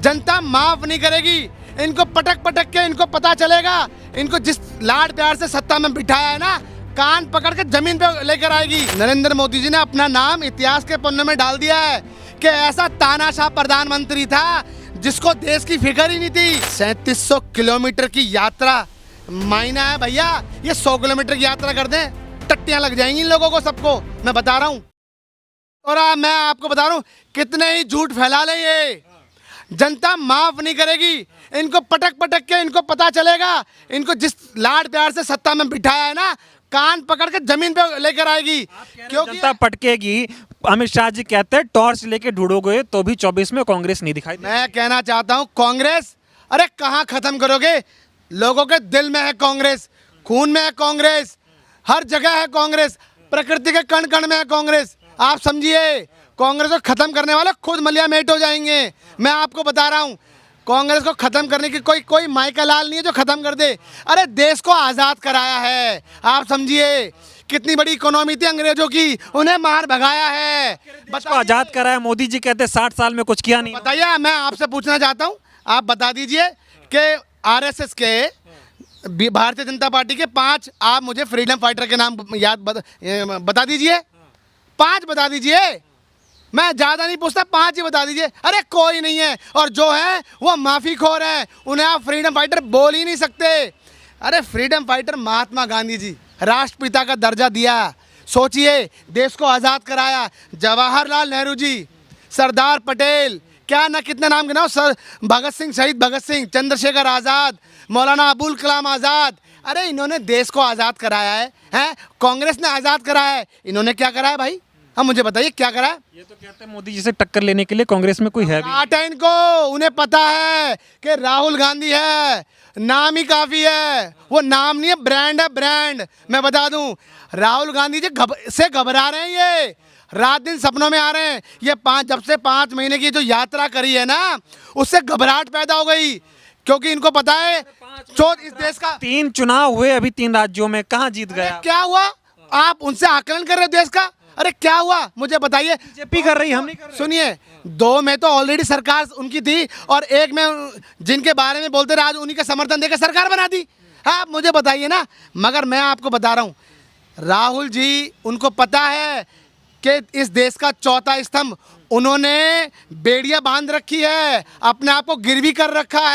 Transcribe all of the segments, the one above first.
जनता माफ नहीं करेगी। इनको पटक पटक के इनको पता चलेगा, इनको जिस लाड प्यार से सत्ता में बिठाया है ना, कान पकड़ के जमीन पे लेकर आएगी। नरेंद्र मोदी जी ने अपना नाम इतिहास के पन्नों में डाल दिया है कि ऐसा तानाशाह प्रधानमंत्री था जिसको देश की फिक्र ही नहीं थी। 3700 किलोमीटर की यात्रा मायना है भैया, ये 100 किलोमीटर की यात्रा कर दें, टट्टियां लग जाएंगी इन लोगों को, सबको मैं बता रहा हूँ। और मैं आपको बता रहा हूँ कितने ही झूठ फैला ले, ये जनता माफ नहीं करेगी। इनको पटक पटक के इनको पता चलेगा, इनको जिस लाड प्यार से सत्ता में बिठाया है ना, कान पकड़ के जमीन पे लेकर आएगी। क्योंकि जनता पटकेगी। अमित शाह जी कहते हैं टॉर्च लेके ढूंढोगे तो भी 24 में कांग्रेस नहीं दिखाई। मैं कहना चाहता हूँ कांग्रेस, अरे कहाँ खत्म करोगे? लोगों के दिल में है कांग्रेस, खून में है कांग्रेस, हर जगह है कांग्रेस, प्रकृति के कण कण में है कांग्रेस। आप समझिए, कांग्रेस को खत्म करने वाले खुद मलियामेट हो जाएंगे। मैं आपको बता रहा हूँ, कांग्रेस को खत्म करने की कोई माइका लाल नहीं है जो खत्म कर दे। अरे देश को आज़ाद कराया है, आप समझिए, कितनी बड़ी इकोनॉमी थी अंग्रेजों की, उन्हें मार भगाया है। देश को आज़ाद कराया। मोदी जी कहते हैं 60 साल में कुछ किया नहीं। बताइए, मैं आपसे पूछना चाहता हूँ, आप बता दीजिए कि आरएसएस के, भारतीय जनता पार्टी के 5 आप मुझे फ्रीडम फाइटर के नाम बता दीजिए, 5 बता दीजिए। मैं ज़्यादा नहीं पूछता, 5 ही बता दीजिए। अरे कोई नहीं है, और जो है वो माफ़ी खोर है, उन्हें आप फ्रीडम फाइटर बोल ही नहीं सकते। अरे फ्रीडम फाइटर महात्मा गांधी जी, राष्ट्रपिता का दर्जा दिया, सोचिए, देश को आज़ाद कराया। जवाहरलाल नेहरू जी, सरदार पटेल, क्या ना कितने नाम गिनाओ, सर भगत सिंह, शहीद भगत सिंह, चंद्रशेखर आज़ाद, मौलाना अबुल कलाम आज़ाद। अरे इन्होंने देश को आज़ाद कराया है? कांग्रेस ने आज़ाद कराया है, इन्होंने क्या कराया भाई? हम मुझे बताइए क्या करा? ये तो कहते हैं मोदी जी से टक्कर लेने के लिए कांग्रेस में कोई है भी? इनको उन्हें पता है कि राहुल गांधी है, नाम ही काफी है। वो नाम नहीं है, ब्रांड है, ब्रांड। मैं बता दूं, राहुल गांधी जी से घबरा रहे हैं, ये रात दिन सपनों में आ रहे हैं। ये जब से 5 महीने की जो यात्रा करी है ना, उससे घबराहट पैदा हो गई, क्योंकि इनको पता है इस देश का 3 चुनाव हुए अभी 3 राज्यों में, कहाँ जीत गया? क्या हुआ? आप उनसे आकलन कर रहे हो देश का? अरे क्या हुआ मुझे बताइए। बीजेपी कर रही, हम नहीं कर रहे। सुनिए, 2 में तो ऑलरेडी सरकार उनकी थी, और 1 में जिनके बारे में बोलते रहे, आज उन्हीं का समर्थन देकर सरकार बना दी। आप मुझे बताइए ना। मगर मैं आपको बता रहा हूँ, राहुल जी, उनको पता है कि इस देश का चौथा स्तंभ उन्होंने बेड़ियाँ बांध रखी है, अपने आप को गिरवी कर रखा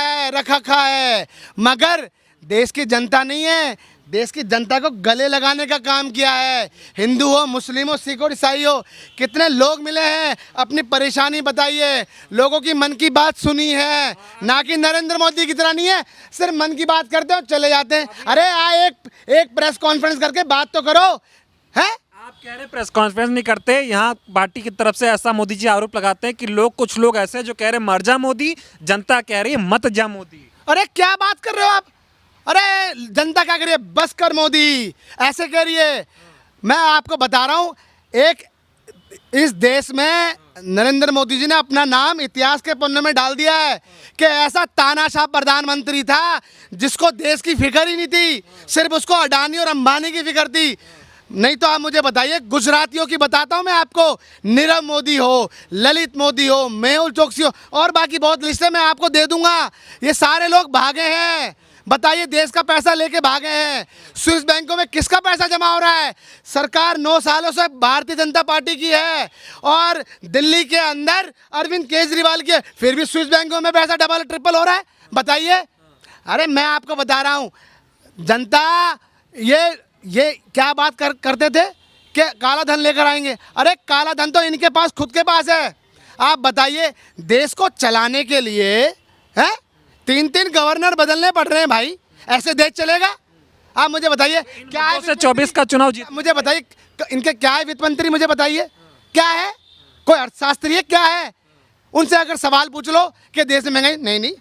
है। मगर देश की जनता नहीं है, देश की जनता को गले लगाने का काम किया है। हिंदू हो, मुस्लिम हो, सिख हो, ईसाई हो, कितने लोग मिले हैं, अपनी परेशानी बताइए, लोगों की मन की बात सुनी है, ना कि नरेंद्र मोदी की तरह नहीं है, सिर्फ मन की बात करते हो चले जाते हैं। अरे एक प्रेस कॉन्फ्रेंस करके बात तो करो, है? आप कह रहे प्रेस कॉन्फ्रेंस नहीं करते, यहाँ पार्टी की तरफ से ऐसा मोदी जी आरोप लगाते हैं कि कुछ लोग ऐसे जो कह रहे मर जा मोदी, जनता कह रही है मत जा मोदी। अरे क्या बात कर रहे हो आप? अरे जनता क्या कह रही है? बस कर मोदी, ऐसे कह रही है। मैं आपको बता रहा हूँ, इस देश में नरेंद्र मोदी जी ने अपना नाम इतिहास के पन्नों में डाल दिया है कि ऐसा तानाशाह प्रधानमंत्री था जिसको देश की फिक्र ही नहीं थी, सिर्फ उसको अडानी और अंबानी की फिक्र थी। नहीं तो आप मुझे बताइए, गुजरातियों की बताता हूँ मैं आपको, नीरव मोदी हो, ललित मोदी हो, मेहुल चोकसी हो, और बाकी बहुत लिस्टें मैं आपको दे दूंगा। ये सारे लोग भागे हैं। बताइए, देश का पैसा लेके भागे हैं। स्विस बैंकों में किसका पैसा जमा हो रहा है? सरकार 9 सालों से भारतीय जनता पार्टी की है, और दिल्ली के अंदर अरविंद केजरीवाल की है, फिर भी स्विस बैंकों में पैसा डबल ट्रिपल हो रहा है। बताइए। अरे मैं आपको बता रहा हूँ, जनता ये क्या बात करते थे कि काला धन लेकर आएंगे। अरे काला धन तो इनके पास, खुद के पास है। आप बताइए, देश को चलाने के लिए है 3 गवर्नर बदलने पड़ रहे हैं भाई, ऐसे देश चलेगा? आप मुझे बताइए, क्या है 24 का चुनाव जीत? मुझे बताइए, इनके क्या है वित्त मंत्री? मुझे बताइए क्या है? कोई अर्थशास्त्री है? क्या है? उनसे अगर सवाल पूछ लो कि देश में महंगाई, नहीं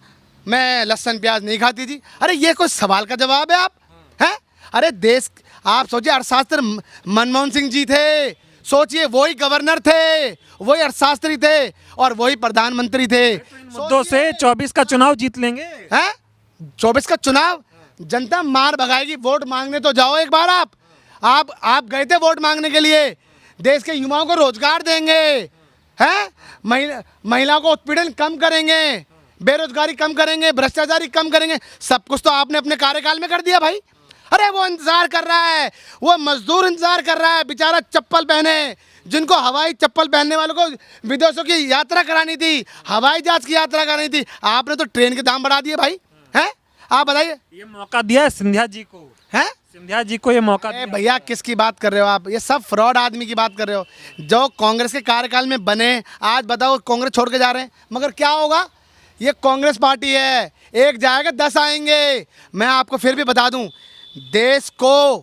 मैं लहसुन प्याज नहीं खाती थी। अरे ये कोई सवाल का जवाब है? आप हैं? अरे देश, आप सोचिए, अर्थशास्त्र मनमोहन सिंह जी थे, सोचिए, वही गवर्नर थे, वही अर्थशास्त्री थे, और वही प्रधानमंत्री थे। मुद्दों से 24 का चुनाव जीत लेंगे। हैं? 24 का चुनाव जनता मार भगाएगी। वोट मांगने तो जाओ एक बार। आप गए थे वोट मांगने के लिए। देश के युवाओं को रोजगार देंगे, हैं? महिलाओं को उत्पीड़न कम करेंगे, बेरोजगारी कम करेंगे, भ्रष्टाचारी कम करेंगे। सब कुछ तो आपने अपने कार्यकाल में कर दिया भाई। अरे वो इंतजार कर रहा है, वो मजदूर इंतजार कर रहा है बेचारा, चप्पल पहने, जिनको हवाई चप्पल पहनने वालों को विदेशों की यात्रा करानी थी, हवाई जहाज की यात्रा करानी थी, आपने तो ट्रेन के दाम बढ़ा दिए भाई। हैं, आप बताइए। ये मौका दिया है सिंधिया जी को, हैं सिंधिया जी को ये मौका दिया। भैया किसकी बात कर रहे हो आप? ये सब फ्रॉड आदमी की बात कर रहे हो जो कांग्रेस के कार्यकाल में बने। आज बताओ कांग्रेस छोड़ के जा रहे हैं, मगर क्या होगा? ये कांग्रेस पार्टी है, एक जाएगा 10 आएंगे। मैं आपको फिर भी बता दूं, देश को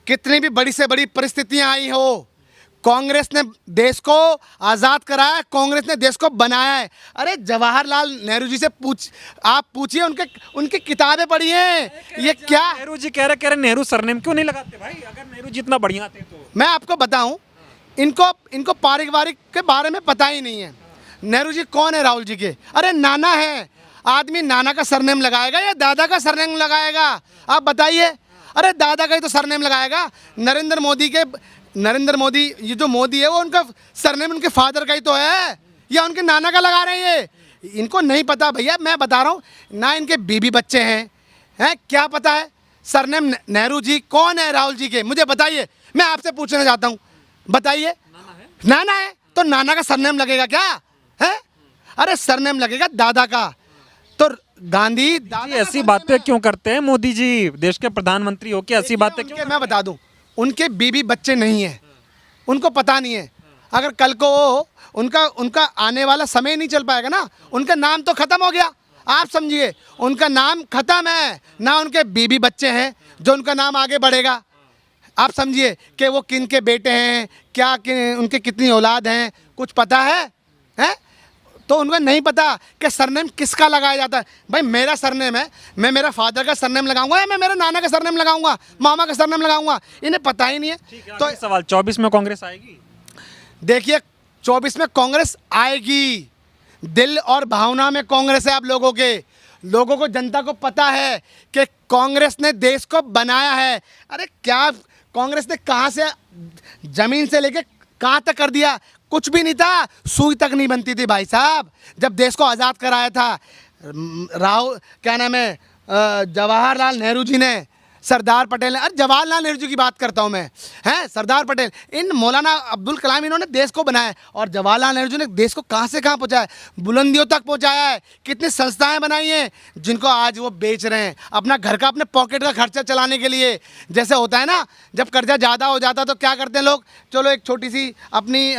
कितनी भी बड़ी से बड़ी परिस्थितियां आई हो, कांग्रेस ने देश को आज़ाद कराया, कांग्रेस ने देश को बनाया है। अरे जवाहरलाल नेहरू जी से आप पूछिए, उनकी किताबें पढ़ी हैं। ये क्या नेहरू जी कह रहे नेहरू सरनेम क्यों नहीं लगाते भाई? अगर नेहरू जी इतना बढ़िया थे तो। मैं आपको बताऊं, इनको पारिवारिक के बारे में पता ही नहीं है। नेहरू जी कौन है राहुल जी के? अरे नाना है। आदमी नाना का सरनेम लगाएगा या दादा का सरनेम लगाएगा? आप बताइए। अरे दादा का ही तो सरनेम लगाएगा। नरेंद्र मोदी, ये जो मोदी है वो उनका सरनेम उनके फादर का ही तो है, या उनके नाना का लगा रहे हैं ये? इनको नहीं पता भैया, मैं बता रहा हूँ ना। इनके बीबी बच्चे हैं क्या पता है सरनेम नेहरू जी कौन है राहुल जी के? मुझे बताइए, मैं आपसे पूछना चाहता हूँ, बताइए। नाना है तो नाना का सरनेम लगेगा क्या है? अरे सरनेम लगेगा दादा का। तो गांधी दादा ऐसी बातें क्यों करते हैं मोदी जी? देश के प्रधानमंत्री हो के ऐसी बातें क्यों? मैं बता दूं, उनके बीबी बच्चे नहीं है, उनको पता नहीं है। अगर कल को उनका आने वाला समय नहीं चल पाएगा ना, उनका नाम तो खत्म हो गया। आप समझिए, उनका नाम खत्म है ना, उनके बीबी बच्चे हैं जो उनका नाम आगे बढ़ेगा। आप समझिए कि वो किन के बेटे हैं, उनके कितनी औलाद हैं, कुछ पता है? तो उनको नहीं पता कि सरनेम किसका लगाया जाता है। भाई मेरा सरनेम है, मैं मेरा फादर का सरनेम लगाऊंगा या मैं मेरे नाना का सरनेम लगाऊंगा, मामा का सरनेम लगाऊंगा? इन्हें पता ही नहीं है। तो सवाल 24 में कांग्रेस आएगी? देखिए 24 में कांग्रेस आएगी, दिल और भावना में कांग्रेस है। आप लोगों को जनता को पता है कि कांग्रेस ने देश को बनाया है। अरे क्या कांग्रेस ने कहाँ से जमीन से लेके कहाँ तक कर दिया? कुछ भी नहीं था, सुई तक नहीं बनती थी भाई साहब। जब देश को आज़ाद कराया था जवाहरलाल नेहरू जी ने, सरदार पटेल ने, अरे जवाहरलाल नेहरू जी की बात करता हूँ मैं, हैं सरदार पटेल, इन मौलाना अब्दुल कलाम, इन्होंने देश को बनाया। और जवाहरलाल नेहरू जी ने देश को कहाँ से कहाँ पहुँचाया, बुलंदियों तक पहुँचाया है। कितनी संस्थाएं बनाई हैं जिनको आज वो बेच रहे हैं अपना घर का, अपने पॉकेट का खर्चा चलाने के लिए। जैसे होता है ना, जब कर्जा ज़्यादा हो जाता तो क्या करते हैं लोग, चलो एक छोटी सी अपनी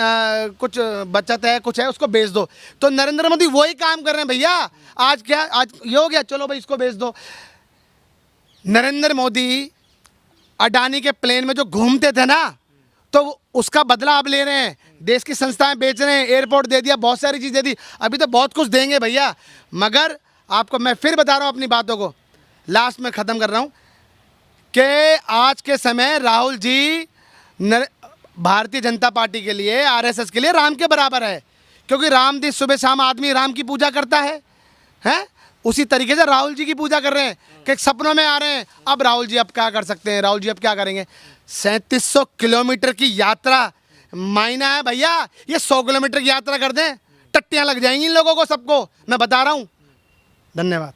कुछ बचत है, कुछ है, उसको बेच दो। तो नरेंद्र मोदी वही काम कर रहे हैं भैया। आज ये हो गया, चलो भाई इसको बेच दो। नरेंद्र मोदी अडानी के प्लेन में जो घूमते थे ना, तो उसका बदला अब ले रहे हैं। देश की संस्थाएं बेच रहे हैं, एयरपोर्ट दे दिया, बहुत सारी चीज़ें दी, अभी तो बहुत कुछ देंगे भैया। मगर आपको मैं फिर बता रहा हूँ अपनी बातों को, लास्ट में ख़त्म कर रहा हूँ कि आज के समय राहुल जी भारतीय जनता पार्टी के लिए, आरएसएस के लिए राम के बराबर है। क्योंकि राम दिन सुबह शाम आदमी राम की पूजा करता है। उसी तरीके से राहुल जी की पूजा कर रहे हैं कि सपनों में आ रहे हैं। अब राहुल जी अब क्या कर सकते हैं? राहुल जी अब क्या करेंगे? 3700 किलोमीटर की यात्रा मायना है भैया। ये 100 किलोमीटर की यात्रा कर दें, टट्टियां लग जाएंगी इन लोगों को, सबको मैं बता रहा हूँ। धन्यवाद।